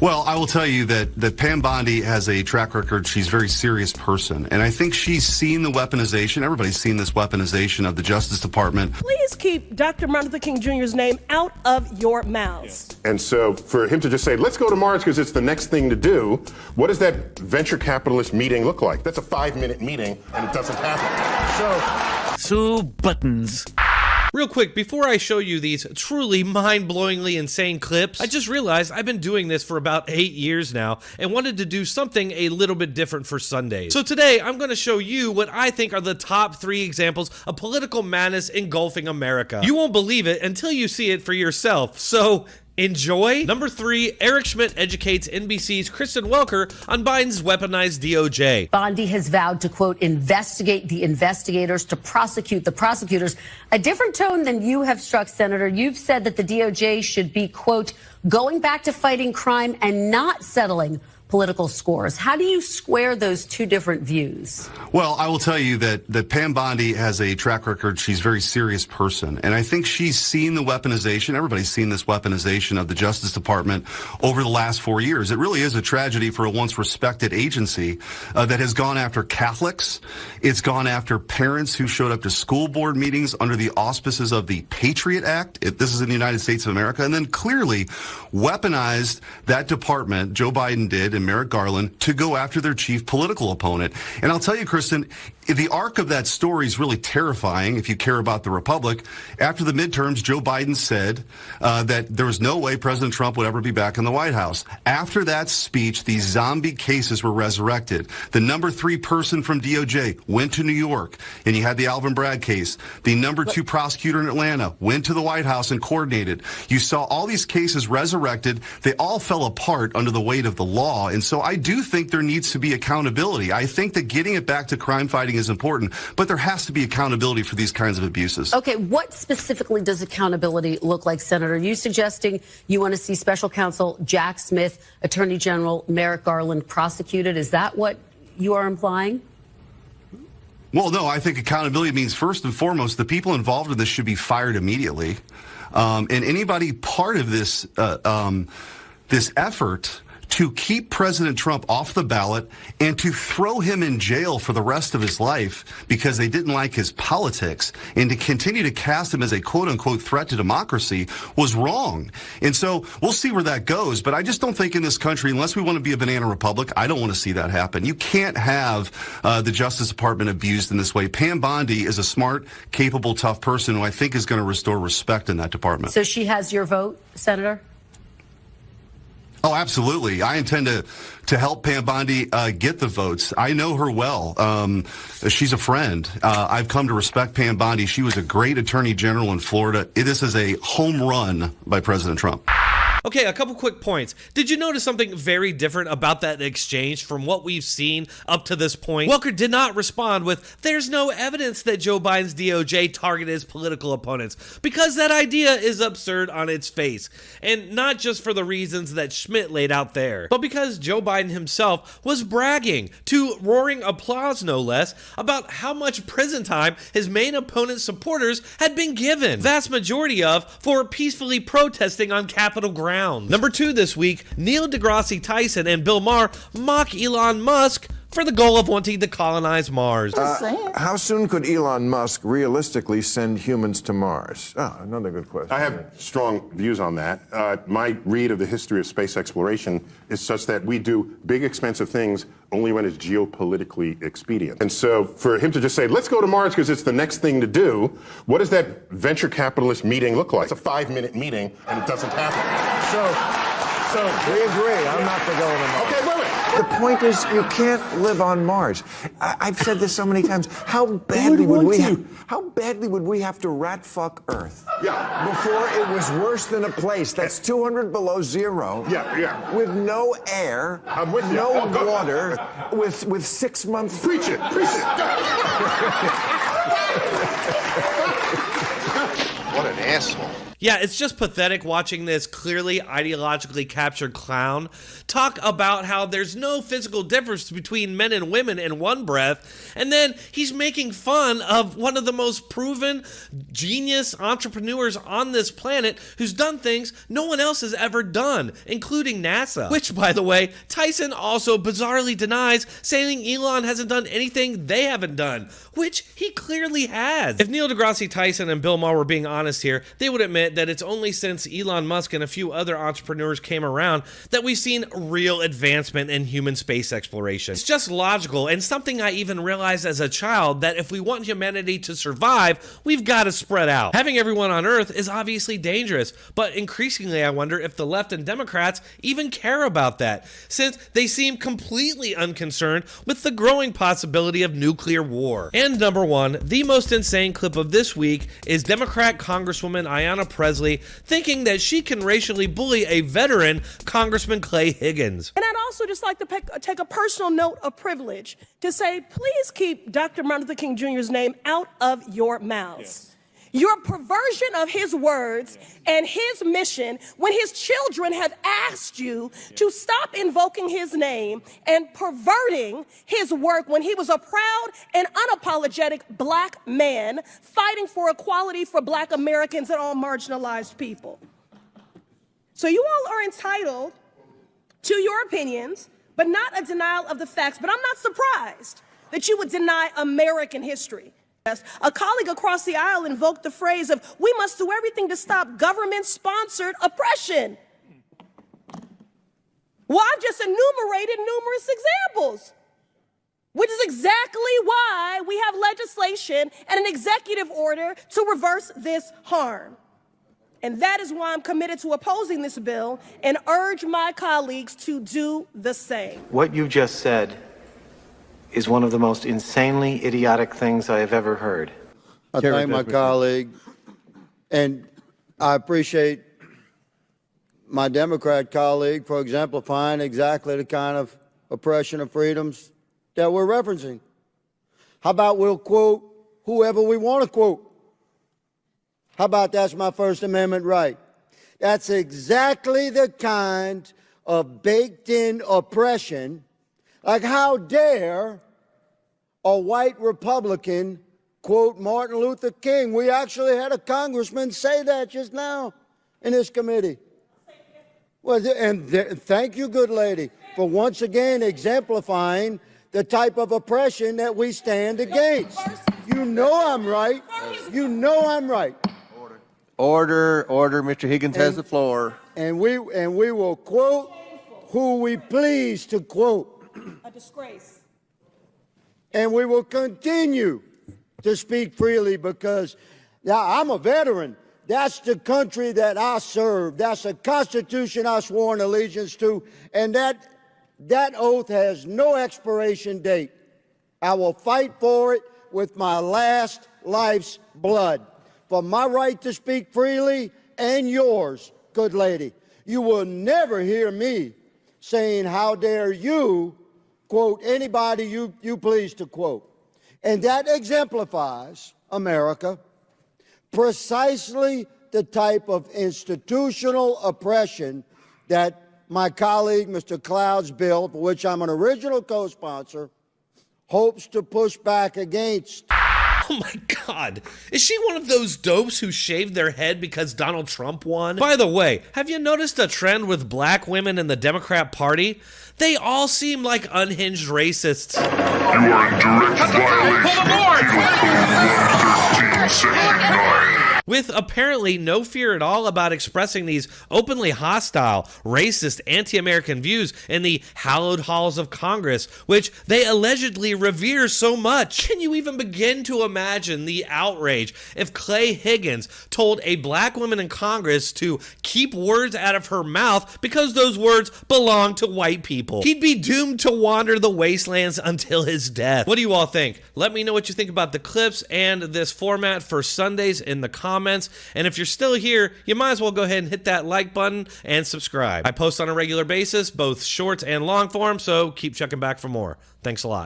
Well, I will tell you that Pam Bondi has a track record. She's a very serious person. And I think she's seen the weaponization. Everybody's seen this weaponization of the Justice Department. Please keep Dr. Martin Luther King Jr.'s name out of your mouths. And so for him to just say, let's go to Mars because it's the next thing to do, what does that venture capitalist meeting look like? That's a 5-minute meeting, and it doesn't happen. So buttons. Real quick, before I show you these truly mind-blowingly insane clips, I just realized I've been doing this for about 8 years now and wanted to do something a little bit different for Sundays. So today, I'm going to show you what I think are the top 3 examples of political madness engulfing America. You won't believe it until you see it for yourself, so enjoy. Number 3, Eric Schmidt educates NBC's Kristen Welker on Biden's weaponized DOJ. Bondi has vowed to, quote, investigate the investigators, to prosecute the prosecutors. A different tone than you have struck, Senator. You've said that the DOJ should be, quote, going back to fighting crime and not settling political scores. How do you square those two different views? Well, I will tell you that Pam Bondi has a track record. She's a very serious person. And I think she's seen the weaponization. Everybody's seen this weaponization of the Justice Department over the last 4 years. It really is a tragedy for a once respected agency that has gone after Catholics. It's gone after parents who showed up to school board meetings under the auspices of the Patriot Act. This is in the United States of America. And then clearly weaponized that department, Joe Biden did, and Merrick Garland, to go after their chief political opponent. And I'll tell you, Kristen, the arc of that story is really terrifying if you care about the Republic. After the midterms, Joe Biden said that there was no way President Trump would ever be back in the White House. After that speech, these zombie cases were resurrected. The number 3 person from DOJ went to New York, and you had the Alvin Bragg case. The number 2 prosecutor in Atlanta went to the White House and coordinated. You saw all these cases resurrected. They all fell apart under the weight of the law. And so I do think there needs to be accountability. I think that getting it back to crime fighting is important, but there has to be accountability for these kinds of abuses. Okay, what specifically does accountability look like, Senator? Are you suggesting you want to see Special Counsel Jack Smith, Attorney General Merrick Garland prosecuted? Is that what you are implying? Well, no, I think accountability means first and foremost, the people involved in this should be fired immediately. And anybody part of this, this effort to keep President Trump off the ballot and to throw him in jail for the rest of his life because they didn't like his politics and to continue to cast him as a quote-unquote threat to democracy was wrong. And so we'll see where that goes. But I just don't think in this country, unless we want to be a banana republic, I don't want to see that happen. You can't have the Justice Department abused in this way. Pam Bondi is a smart, capable, tough person who I think is going to restore respect in that department. So she has your vote, Senator? Oh, absolutely. I intend to help Pam Bondi get the votes. I know her well. She's a friend. I've come to respect Pam Bondi. She was a great attorney general in Florida. This is a home run by President Trump. Okay, a couple quick points. Did you notice something very different about that exchange from what we've seen up to this point? Welker did not respond with, there's no evidence that Joe Biden's DOJ targeted his political opponents, because that idea is absurd on its face. And not just for the reasons that Schmidt laid out there, but because Joe Biden himself was bragging, to roaring applause no less, about how much prison time his main opponent's supporters had been given. Vast majority of for peacefully protesting on Capitol grounds. Number 2 this week, Neil deGrasse Tyson and Bill Maher mock Elon Musk for the goal of wanting to colonize Mars. How soon could Elon Musk realistically send humans to Mars? Oh, another good question. I have strong views on that. My read of the history of space exploration is such that we do big, expensive things only when it's geopolitically expedient. And so for him to just say, let's go to Mars because it's the next thing to do, what does that venture capitalist meeting look like? It's a 5-minute meeting, and it doesn't happen. So we agree. I'm not for going to Mars. Okay, wait. The point is, you can't live on Mars. I've said this so many times. How badly would we have to rat fuck Earth? Yeah. Before it was worse than a place that's 200 below zero. Yeah. With no air. I'm with you. No water. With 6 months. Preach it. What an asshole. Yeah, it's just pathetic watching this clearly ideologically captured clown talk about how there's no physical difference between men and women in one breath, and then he's making fun of one of the most proven genius entrepreneurs on this planet who's done things no one else has ever done, including NASA. Which, by the way, Tyson also bizarrely denies, saying Elon hasn't done anything they haven't done, which he clearly has. If Neil deGrasse Tyson and Bill Maher were being honest here, they would admit that it's only since Elon Musk and a few other entrepreneurs came around that we've seen real advancement in human space exploration. It's just logical, and something I even realized as a child, that if we want humanity to survive, we've got to spread out. Having everyone on Earth is obviously dangerous, but increasingly I wonder if the left and Democrats even care about that, since they seem completely unconcerned with the growing possibility of nuclear war. And number one, the most insane clip of this week is Democrat Congresswoman Ayanna Presley thinking that she can racially bully a veteran, Congressman Clay Higgins. And I'd also just like to take a personal note of privilege to say, please keep Dr. Martin Luther King Jr.'s name out of your mouths. Yes. Your perversion of his words and his mission, when his children have asked you to stop invoking his name and perverting his work when he was a proud and unapologetic black man fighting for equality for black Americans and all marginalized people. So you all are entitled to your opinions, but not a denial of the facts. But I'm not surprised that you would deny American history. A colleague across the aisle invoked the phrase of, we must do everything to stop government-sponsored oppression. Well, I've just enumerated numerous examples, which is exactly why we have legislation and an executive order to reverse this harm. And that is why I'm committed to opposing this bill and urge my colleagues to do the same. What you just said is one of the most insanely idiotic things I have ever heard. I thank my colleague, and I appreciate my Democrat colleague for exemplifying exactly the kind of oppression of freedoms that we're referencing. How about we'll quote whoever we want to quote? How about that's my First Amendment right? That's exactly the kind of baked-in oppression. Like, how dare a white Republican quote Martin Luther King? We actually had a congressman say that just now in this committee. Well, thank you, good lady, for once again exemplifying the type of oppression that we stand against. You know I'm right. You know I'm right. Order. Mr. Higgins has the floor. And we will quote who we please to quote. A disgrace. And we will continue to speak freely because now I'm a veteran. That's the country that I serve. That's a Constitution I swore an allegiance to. And that oath has no expiration date. I will fight for it with my last life's blood. For my right to speak freely and yours, good lady. You will never hear me saying, how dare you quote anybody you please to quote. And that exemplifies, America, precisely the type of institutional oppression that my colleague, Mr. Cloud's bill, for which I'm an original co-sponsor, hopes to push back against. Oh my God, is she one of those dopes who shaved their head because Donald Trump won? By the way, have you noticed a trend with black women in the Democrat Party? They all seem like unhinged racists. You are in direct violation of Penal Code 113, Section 9. With apparently no fear at all about expressing these openly hostile, racist, anti-American views in the hallowed halls of Congress, which they allegedly revere so much. Can you even begin to imagine the outrage if Clay Higgins told a black woman in Congress to keep words out of her mouth because those words belong to white people? He'd be doomed to wander the wastelands until his death. What do you all think? Let me know what you think about the clips and this format for Sundays in the comments. And if you're still here, you might as well go ahead and hit that like button and subscribe. I post on a regular basis, both short and long form, so keep checking back for more. Thanks a lot.